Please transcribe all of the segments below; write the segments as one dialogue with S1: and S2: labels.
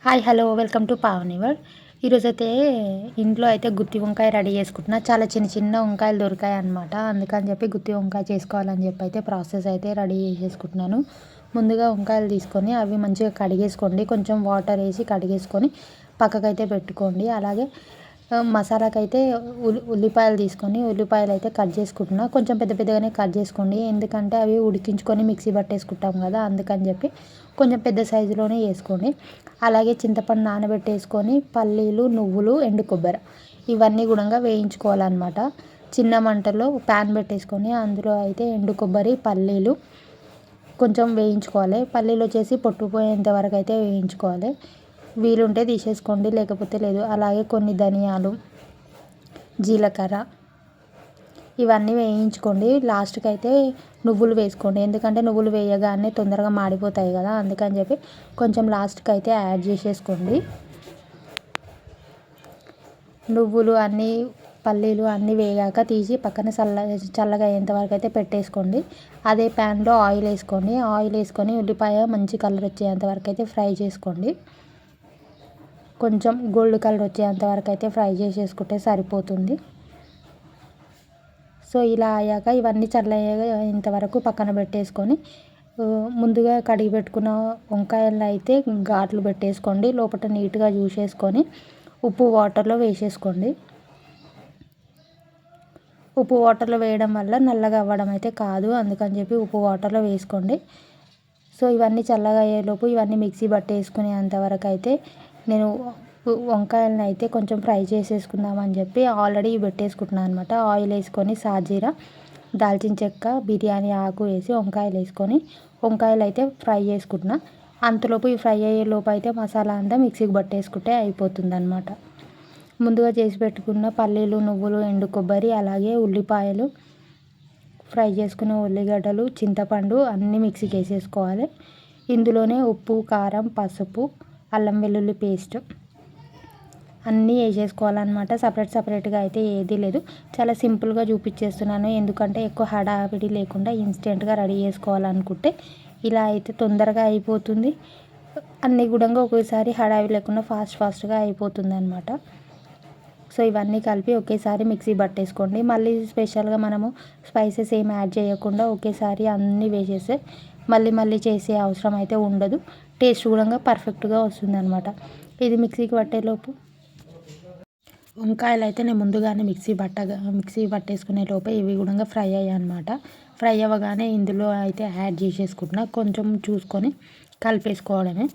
S1: Hi hello welcome to Pavani world. ఈరోజైతే ఇంట్లో అయితే గుత్తి వంకాయ రెడీ చేసుకుంటున్నా. చాలా చిన్న చిన్న వంకాయలు దొరికాయి అనమాట. అందుకని చెప్పి గుత్తి వంకాయ చేసుకోవాలని చెప్పి అయితే ప్రాసెస్ అయితే రెడీ చేసేసుకుంటున్నాను. ముందుగా వంకాయలు తీసుకొని అవి మంచిగా కడిగేసుకోండి. కొంచెం వాటర్ వేసి కడిగేసుకొని పక్కకైతే పెట్టుకోండి. అలాగే మసాలాకైతే ఉల్లిపాయలు తీసుకొని ఉల్లిపాయలు అయితే కట్ చేసుకుంటున్నా. కొంచెం పెద్ద పెద్దగానే కట్ చేసుకోండి, ఎందుకంటే అవి ఉడికించుకొని మిక్సీ పట్టేసుకుంటాం కదా, అందుకని చెప్పి కొంచెం పెద్ద సైజులోనే వేసుకోండి. అలాగే చింతపండు నానబెట్టేసుకొని పల్లీలు, నువ్వులు, ఎండు కొబ్బరి ఇవన్నీ కూడా వేయించుకోవాలన్నమాట. చిన్న మంటలో ప్యాన్ పెట్టేసుకొని అందులో అయితే ఎండు కొబ్బరి, పల్లీలు కొంచెం వేయించుకోవాలి. పల్లీలు వచ్చేసి పొట్టుపోయేంత వరకు అయితే వేయించుకోవాలి. వీలుంటే తీసేసుకోండి, లేకపోతే లేదు. అలాగే కొన్ని ధనియాలు, జీలకర్ర ఇవన్నీ వేయించుకోండి. లాస్ట్కి అయితే నువ్వులు వేసుకోండి, ఎందుకంటే నువ్వులు వేయగానే తొందరగా మాడిపోతాయి కదా, అందుకని చెప్పి కొంచెం లాస్ట్కి అయితే యాడ్ చేసేసుకోండి. నువ్వులు అన్నీ, పల్లీలు అన్నీ వేగాక తీసి పక్కన చల్లగా అయ్యేంత వరకు అయితే పెట్టేసుకోండి. అదే ప్యాన్లో ఆయిల్ వేసుకోండి. ఆయిల్ వేసుకొని ఉల్లిపాయ మంచి కలర్ వచ్చేంత వరకు అయితే ఫ్రై చేసుకోండి. కొంచెం గోల్డ్ కలర్ వచ్చేంత వరకు అయితే ఫ్రై చేసేసుకుంటే సరిపోతుంది. సో ఇలా అయ్యాక ఇవన్నీ చల్లగా వరకు పక్కన పెట్టేసుకొని ముందుగా కడిగి పెట్టుకున్న వంకాయలను అయితే ఘాట్లు పెట్టేసుకోండి. లోపల నీట్గా చూసేసుకొని ఉప్పు వాటర్లో వేసేసుకోండి. ఉప్పు వాటర్లో వేయడం వల్ల నల్లగా అవ్వడం అయితే కాదు, అందుకని చెప్పి ఉప్పు వాటర్లో వేసుకోండి. సో ఇవన్నీ చల్లగా అయ్యేలోపు ఇవన్నీ మిక్సీ పట్టేసుకునేంత వరకు అయితే నేను వంకాయలను అయితే కొంచెం ఫ్రై చేసేసుకుందామని చెప్పి ఆల్రెడీ పెట్టేసుకుంటున్నాను అనమాట. ఆయిల్ వేసుకొని సాజీరా, దాల్చిన చెక్క, బిర్యానీ ఆకు వేసి వంకాయలు వేసుకొని వంకాయలు అయితే ఫ్రై చేసుకుంటున్నా. అంతలోపు ఈ ఫ్రై అయ్యేలోపు అయితే మసాలా అంతా మిక్సీకి పట్టేసుకుంటే అయిపోతుంది అనమాట. ముందుగా చేసి పెట్టుకున్న పల్లీలు, నువ్వులు, ఎండు కొబ్బరి, అలాగే ఉల్లిపాయలు, ఫ్రై చేసుకున్న ఉల్లిగడ్డలు, చింతపండు అన్నీ మిక్సీకి వేసేసుకోవాలి. ఇందులోనే ఉప్పు, కారం, పసుపు, అల్లం వెల్లుల్లి పేస్ట్ అన్నీ వేసేసుకోవాలన్నమాట. సపరేట్గా అయితే ఏదీ లేదు, చాలా సింపుల్గా చూపించేస్తున్నాను. ఎందుకంటే ఎక్కువ హడావిడి లేకుండా ఇన్స్టెంట్గా రెడీ చేసుకోవాలనుకుంటే ఇలా అయితే తొందరగా అయిపోతుంది. అన్నీ కూడా ఒకేసారి హడావిడి లేకుండా ఫాస్ట్గా అయిపోతుంది అనమాట. సో ఇవన్నీ కలిపి ఒకేసారి మిక్సీ పట్టేసుకోండి. మళ్ళీ స్పెషల్గా మనము స్పైసెస్ ఏమి యాడ్ చేయకుండా ఒకేసారి అన్నీ వేసేస్తే మళ్ళీ చేసే అవసరం అయితే ఉండదు. టేస్ట్ కూడా పర్ఫెక్ట్గా వస్తుంది అనమాట. ఇది మిక్సీకి పట్టేలోపు వంకాయలు అయితే నేను ముందుగానే మిక్సీ పట్టేసుకునే లోపే ఇవి కూడా ఫ్రై అయ్యాయి అనమాట. ఫ్రై అవ్వగానే ఇందులో అయితే యాడ్ చేసేసుకుంటున్నా. కొంచెం చూసుకొని కలిపేసుకోవడమే.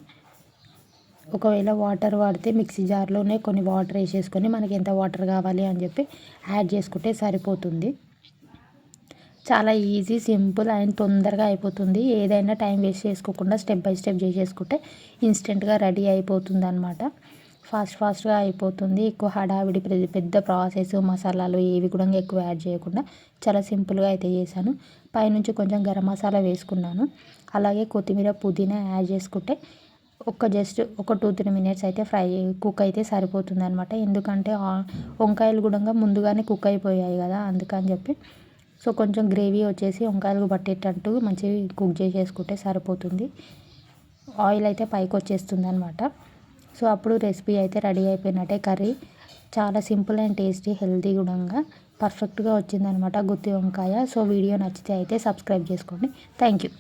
S1: ఒకవేళ వాటర్ వాడితే మిక్సీ జార్లోనే కొన్ని వాటర్ వేసేసుకొని మనకి ఎంత వాటర్ కావాలి అని చెప్పి యాడ్ చేసుకుంటే సరిపోతుంది. చాలా ఈజీ, సింపుల్ అండ్ తొందరగా అయిపోతుంది. ఏదైనా టైం వేస్ట్ చేసుకోకుండా స్టెప్ బై స్టెప్ చేసేసుకుంటే ఇన్స్టెంట్గా రెడీ అయిపోతుంది అనమాట. ఫాస్ట్గా అయిపోతుంది. ఎక్కువ హడావిడి పెద్ద ప్రాసెస్, మసాలాలు ఏవి కూడా ఎక్కువ యాడ్ చేయకుండా చాలా సింపుల్గా అయితే చేశాను. పైనుంచి కొంచెం గరం మసాలా వేసుకున్నాను. అలాగే కొత్తిమీర, పుదీనా యాడ్ చేసుకుంటే జస్ట్ ఒక 2-3 మినిట్స్ అయితే కుక్ అయితే సరిపోతుంది అనమాట. ఎందుకంటే వంకాయలు కూడా ముందుగానే కుక్ అయిపోయాయి కదా, అందుకని చెప్పి. సో కొంచెం గ్రేవీ వచ్చేసి వంకాయలకు పట్టేటట్టు మంచిగా కుక్ చేసేసుకుంటే సరిపోతుంది. ఆయిల్ అయితే పైకి వచ్చేస్తుంది అనమాట. సో అప్పుడు రెసిపీ అయితే రెడీ అయిపోయినట్టే. కర్రీ చాలా సింపుల్ అండ్ టేస్టీ, హెల్తీ కూడా పర్ఫెక్ట్గా వచ్చిందనమాట గుత్తి వంకాయ. సో వీడియో నచ్చితే అయితే సబ్స్క్రైబ్ చేసుకోండి. Thank you.